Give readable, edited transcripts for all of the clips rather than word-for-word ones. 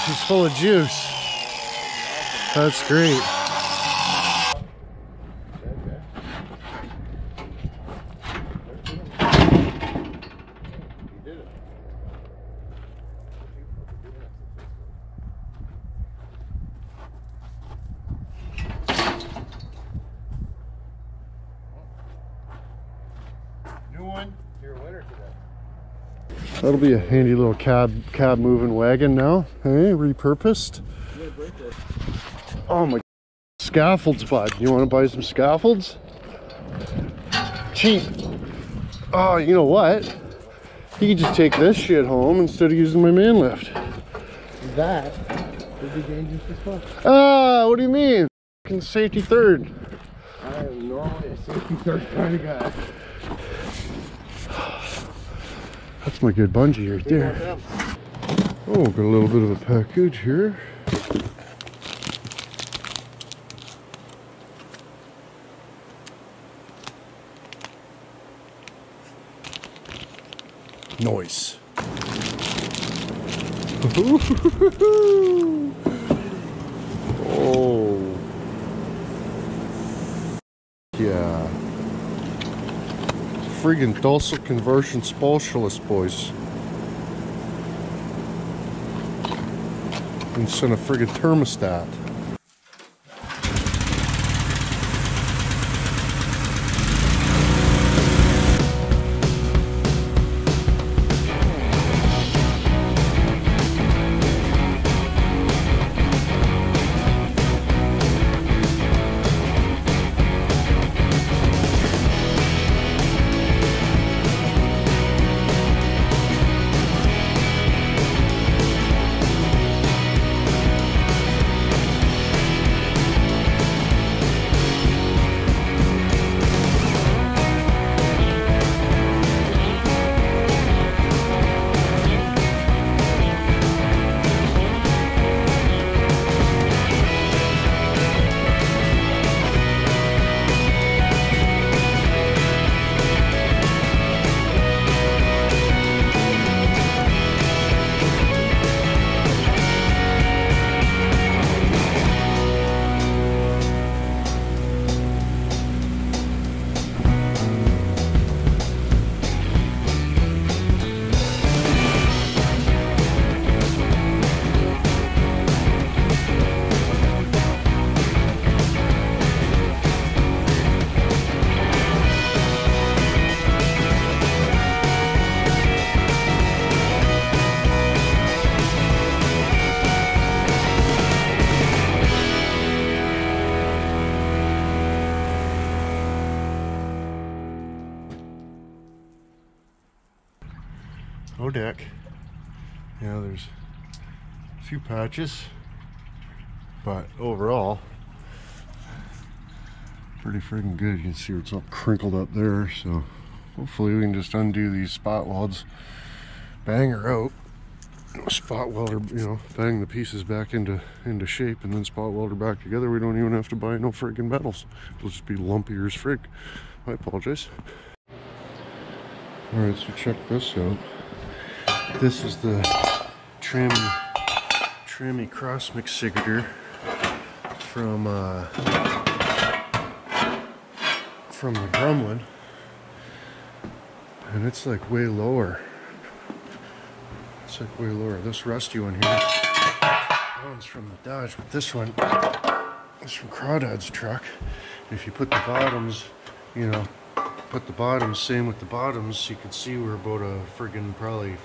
she's full of juice. That's great. That'll be a handy little cab moving wagon now. Hey, repurposed. Oh my, scaffolds, bud. You want to buy some scaffolds? Cheap. Oh, you know what? You can just take this shit home instead of using my man lift. That would be dangerous as fuck. Ah, what do you mean? Fucking safety third. I am normally a safety third kind of guy. That's my good bungee right there. Oh, got a little bit of a package here. Nice. Oh. Yeah. Friggin' dulcet conversion specialist, boys. Instead of friggin' thermostat. No deck. Yeah, there's a few patches, but overall pretty friggin' good. You can see it's all crinkled up there, so hopefully we can just undo these spot welds, bang her out, spot welder, you know, bang the pieces back into shape, and then spot welder back together. We don't even have to buy no friggin' metals. It'll just be lumpier as frig. I apologize. Alright, so check this out. This is the Trammy cross mix signature from the Gremlin, and it's like way lower. It's like way lower. This rusty one here, that one's from the Dodge, but this one is from Crawdads truck. If you put the bottoms, you know, put the bottoms, same with the bottoms, you can see we're about a friggin' probably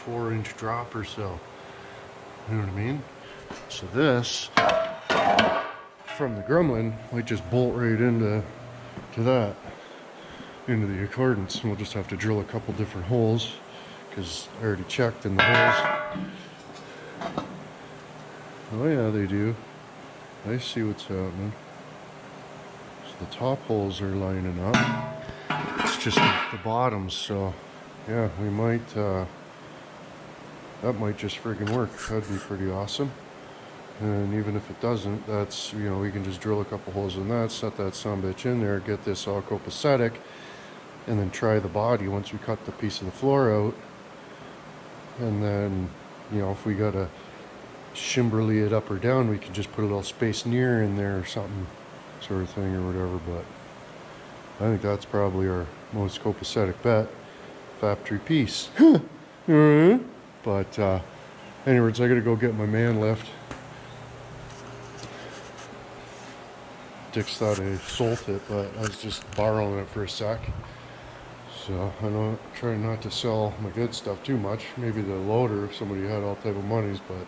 4-inch drop or so. You know what I mean? So this from the Gremlin might just bolt right into the accordance, and we'll just have to drill a couple different holes because I already checked in the holes. Oh yeah, they do. I see what's happening. So the top holes are lining up. It's just the bottoms, so yeah, we might that might just friggin' work. That'd be pretty awesome. And even if it doesn't, that's, you know, we can just drill a couple holes in that, set that sumbitch in there, get this all copacetic, and then try the body once we cut the piece of the floor out. And then, you know, if we gotta shimberly it up or down, we could just put a little space near in there or something, sort of thing, or whatever. But I think that's probably our most copacetic bet. Factory piece. But anyways, I gotta go get my man lift. Dick's thought I sold it, but I was just borrowing it for a sec. So I don't try not to sell my good stuff too much. Maybe the loader if somebody had all type of monies, but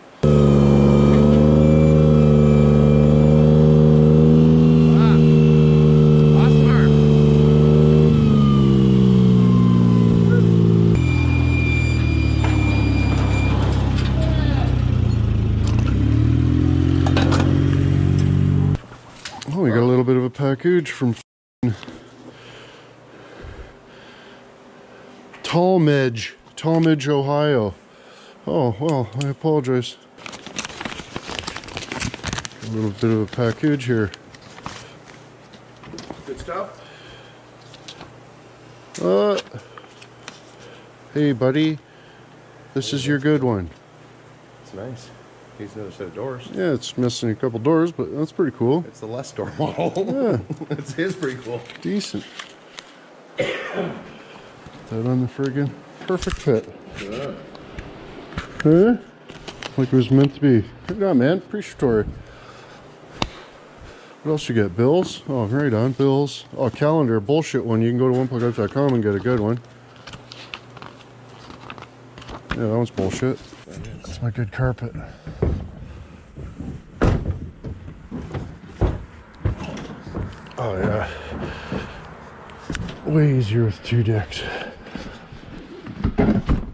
oh, we got a little bit of a package from Talmadge, Ohio. Oh, well, I apologize. A little bit of a package here. Good stuff. Hey, buddy. This is your good one. It's nice. Needs another set of doors. Yeah, it's missing a couple doors, but that's pretty cool. It's the less door model. Yeah. It is pretty cool. Decent. That on the friggin' perfect fit. Yeah. Huh? Like it was meant to be. Good job, man. Appreciatory. What else you got? Bills? Oh, right on. Bills. Oh, calendar. Bullshit one. You can go to oneplugup.com and get a good one. Yeah, that one's bullshit. That's my good carpet. Oh, yeah. Way easier with 2 decks.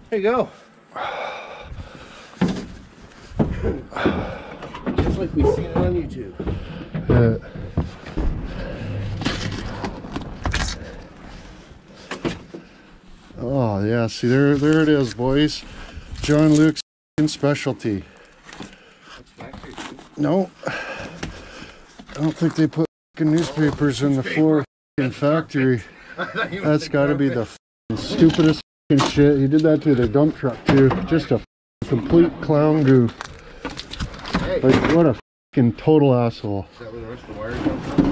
There you go. Just like we've seen it on YouTube. Oh yeah, see there it is, boys. John Luke's specialty. No, I don't think they put newspapers in the floor factory. That's got to be the stupidest shit. He did that to the dump truck too. Just a complete clown goof. Hey. Like what a total asshole. Is that where the rest of the wire comes from?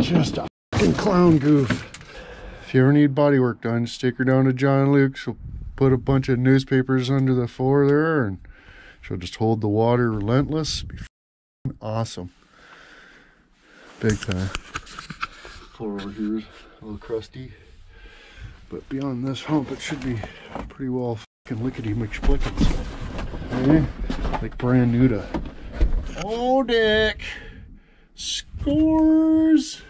Just a fucking clown goof. If you ever need body work done, just take her down to John Luke's. We'll put a bunch of newspapers under the floor there, and she'll just hold the water relentless. Be fucking awesome. Big time. Floor over here is a little crusty, but beyond this hump, it should be pretty well fucking lickety McSplickets. Okay? Like brand new to. Oh, Dick! Scores!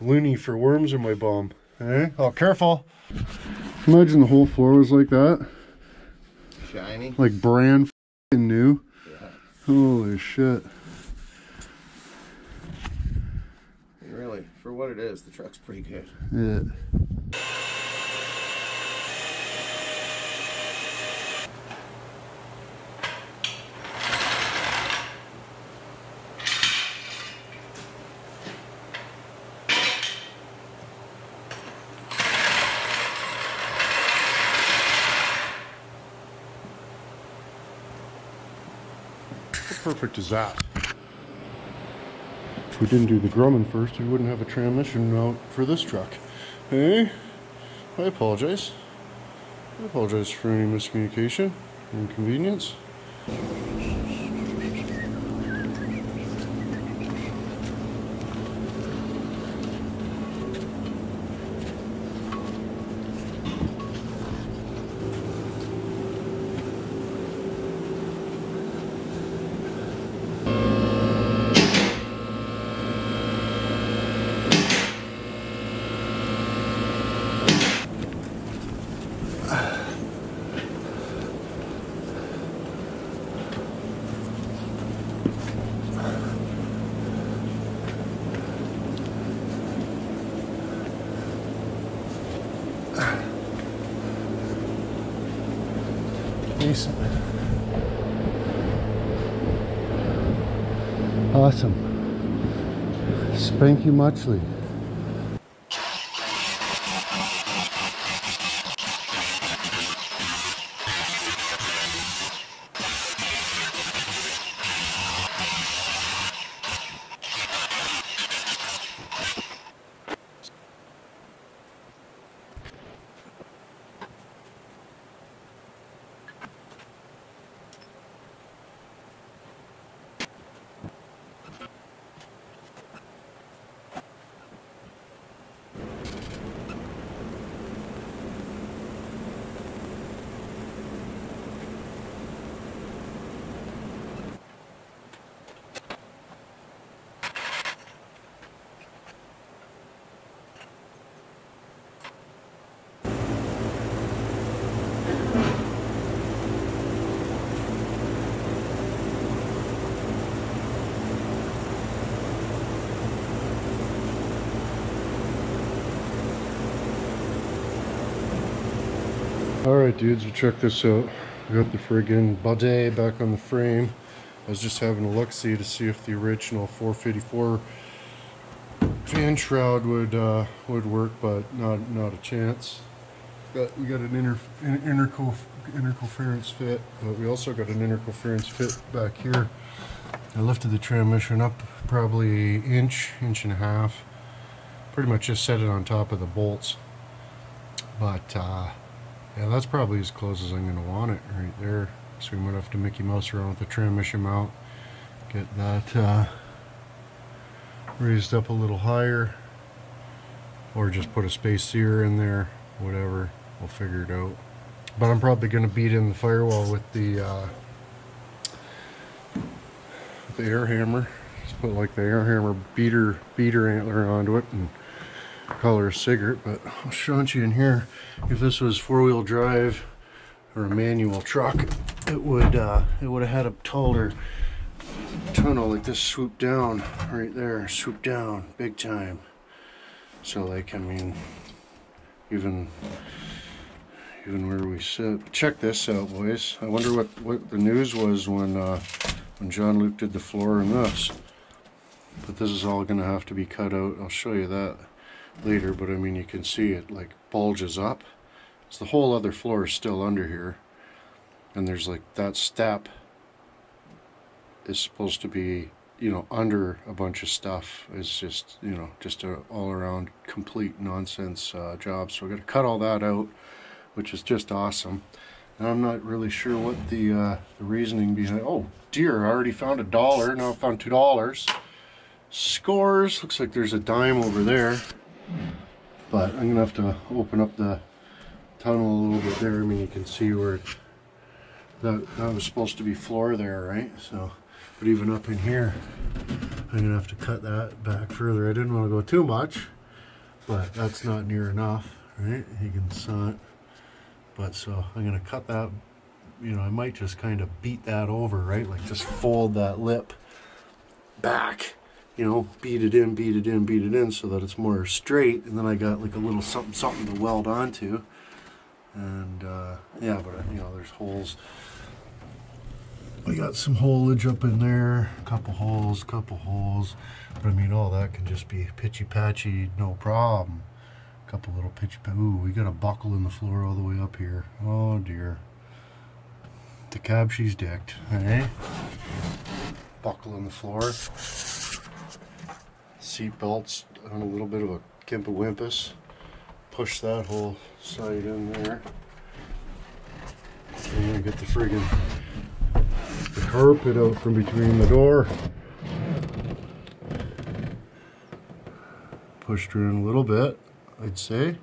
Loony for worms in my bum. Eh? Oh, careful. Imagine the whole floor was like that. Shiny. Like brand new. Yeah. Holy shit. Really, for what it is, the truck's pretty good. Yeah. How perfect is that? If we didn't do the grumming first, we wouldn't have a transmission out for this truck. Hey, I apologize. I apologize for any miscommunication or inconvenience. Decent. Awesome. Spank you muchly. Alright dudes, well check this out. I got the friggin' bidet back on the frame. I was just having a look-see to see if the original 454 fan shroud would work, but not a chance. We got an interference fit, but we also got an interference fit back here. I lifted the transmission up probably inch and a half. Pretty much just set it on top of the bolts. But yeah, that's probably as close as I'm going to want it right there. So we might have to Mickey Mouse around with the transmission mount. Get that raised up a little higher. Or just put a space sear in there. Whatever. We'll figure it out. But I'm probably going to beat in the firewall with the air hammer. Just put like the air hammer beater antler onto it and call her a cigarette. But I'll show you in here, if this was four-wheel drive or a manual truck, it would have had a taller tunnel like this, swoop down right there, swoop down big time. So like, I mean, even where we sit. Check this out, boys. I wonder what the news was when John Luke did the floor in this. But this is all gonna have to be cut out. I'll show you that later, but I mean, you can see it like bulges up. So the whole other floor is still under here, and there's like that step is supposed to be, you know, under a bunch of stuff. It's just, you know, just a all-around complete nonsense job. So we're gonna cut all that out, which is just awesome. And I'm not really sure what the reasoning behind. Oh dear, I already found $1. Now I found $2. Scores. Looks like there's a dime over there. But I'm gonna have to open up the tunnel a little bit there. I mean, you can see where that was supposed to be floor there, right? So, but even up in here, I'm gonna have to cut that back further. I didn't want to go too much, but that's not near enough, right? You can saw it. But so I'm gonna cut that. You know, I might just kind of beat that over, right? Like just fold that lip back. You know, beat it in so that it's more straight, and then I got like a little something to weld onto. And yeah, but you know, there's holes. We got some holage up in there, a couple holes. But I mean, all that can just be pitchy patchy, no problem. A couple little pitchy. Ooh, we got a buckle in the floor all the way up here. Oh dear. The cab she's decked, eh? Buckle in the floor. Seat belts on a little bit of a Kimpa-Wimpus. Push that whole side in there. And then get the friggin' carpet out from between the door. Pushed her in a little bit, I'd say.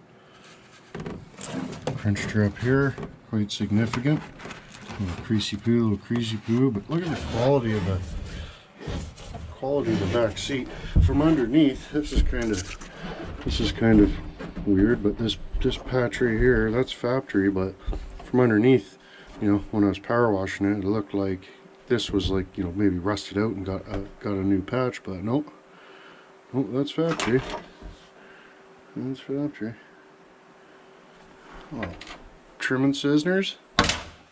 Crunched her up here, quite significant. A little creasy poo, but look at the quality of the back seat. From underneath, this is kind of weird, but this patch right here, that's factory, but from underneath, you know, when I was power washing it, it looked like this was like, you know, maybe rusted out and got a new patch, but nope, that's factory. Oh, trim and scissors,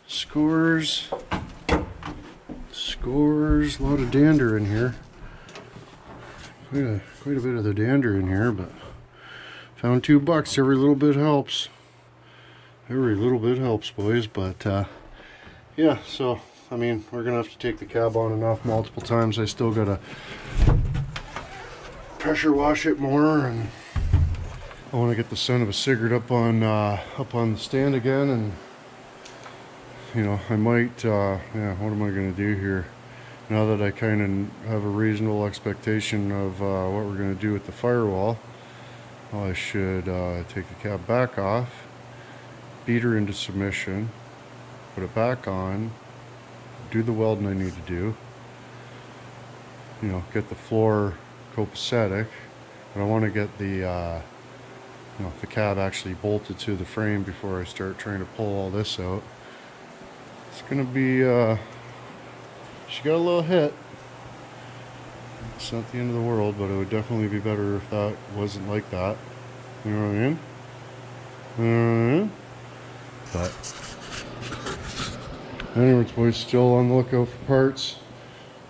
scores, a lot of dander in here. quite a bit of the dander in here, but found $2. Every little bit helps. Every little bit helps, boys. But yeah, so I mean, we're gonna have to take the cab on and off multiple times. I still gotta pressure wash it more, and I want to get the son of a cigarette up on the stand again. And you know, I might yeah, what am I gonna do here now that I kind of have a reasonable expectation of what we're gonna do with the firewall? Well, I should take the cab back off, beat her into submission, put it back on, do the welding I need to do, you know, get the floor copacetic, but I want to get the you know, the cab actually bolted to the frame before I start trying to pull all this out. It's gonna be she got a little hit. It's not the end of the world, but it would definitely be better if that wasn't like that. You know what I mean? But anyways, boys, still on the lookout for parts,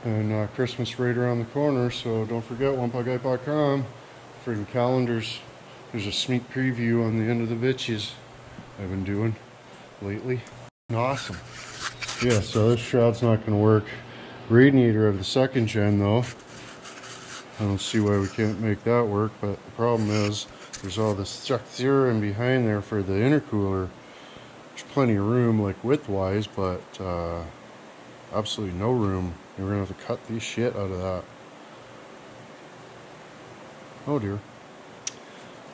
and Christmas right around the corner, so don't forget wampa-guy.com. Freaking calendars. There's a sneak preview on the end of the bitches I've been doing lately. Awesome. Yeah, so this shroud's not going to work. Radiator of the 2nd gen though, I don't see why we can't make that work, but the problem is there's all this structure in behind there for the intercooler. There's plenty of room, like width-wise, but absolutely no room. We're gonna have to cut the shit out of that. Oh dear.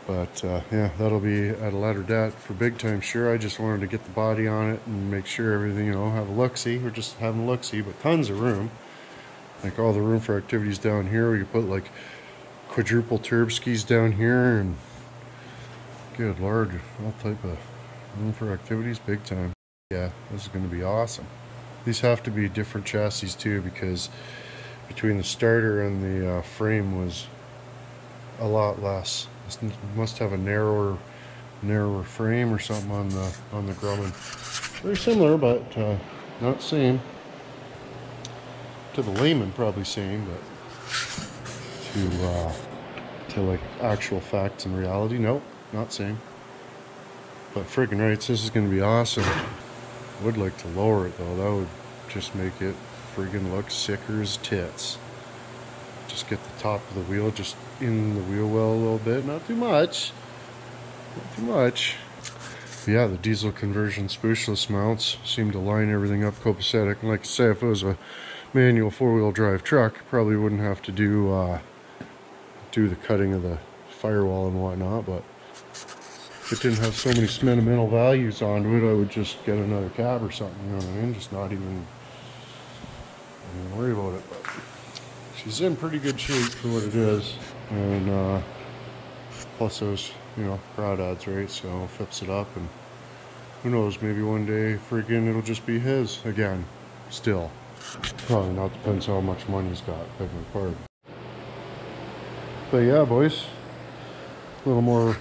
But yeah, that'll be at a later date for big time. Sure, I just wanted to get the body on it and make sure everything, you know, have a look-see. We're just having a look-see, but tons of room. Like all the room for activities down here. We could put like quadruple turb skis down here, and good lord, all type of room for activities, big time. Yeah, this is going to be awesome. These have to be different chassis too, because between the starter and the frame was a lot less. This must have a narrower frame or something on the Grumman. Very similar, but not same. To the layman, probably same, but to like actual facts and reality, nope, not same. But friggin' rights, this is gonna be awesome. Would like to lower it though. That would just make it friggin' look sicker as tits. Just get the top of the wheel just in the wheel well a little bit, not too much, not too much. But yeah, the diesel conversion spooshless mounts seem to line everything up copacetic. And like I say, if it was a manual 4-wheel drive truck, probably wouldn't have to do the cutting of the firewall and whatnot. But if it didn't have so many sentimental values onto it, I would just get another cab or something. You know what I mean? Just not even worry about it. But she's in pretty good shape for what it is, and plus those, you know, crawdads, right? So flips it up, and who knows? Maybe one day, friggin', it'll just be his again. Still, probably not. Depends how much money he's got. Beg my pardon. But yeah, boys, a little more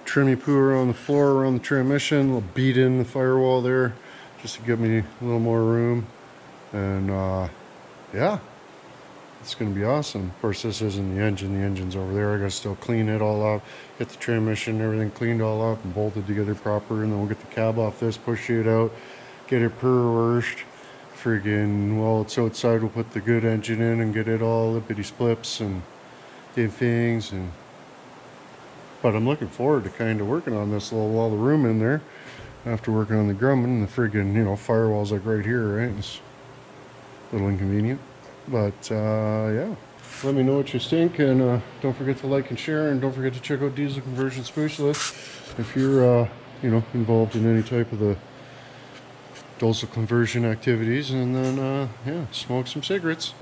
trimmy poo around the floor, around the transmission. A little beat in the firewall there, just to give me a little more room, and yeah. It's going to be awesome. Of course, this isn't the engine. The engine's over there. I got to still clean it all up, get the transmission, everything cleaned all up and bolted together proper, and then we'll get the cab off this, push it out, get it per-washed. Friggin', while it's outside, we'll put the good engine in and get it all lippity-splips and damn things. But I'm looking forward to kind of working on this little wall of room in there after working on the Grumman, and the friggin', you know, firewall's like right here, right? It's a little inconvenient. But yeah, let me know what you think, and don't forget to like and share, and don't forget to check out Diesel Conversion Specialist if you're you know, involved in any type of the diesel conversion activities, and then yeah, smoke some cigarettes.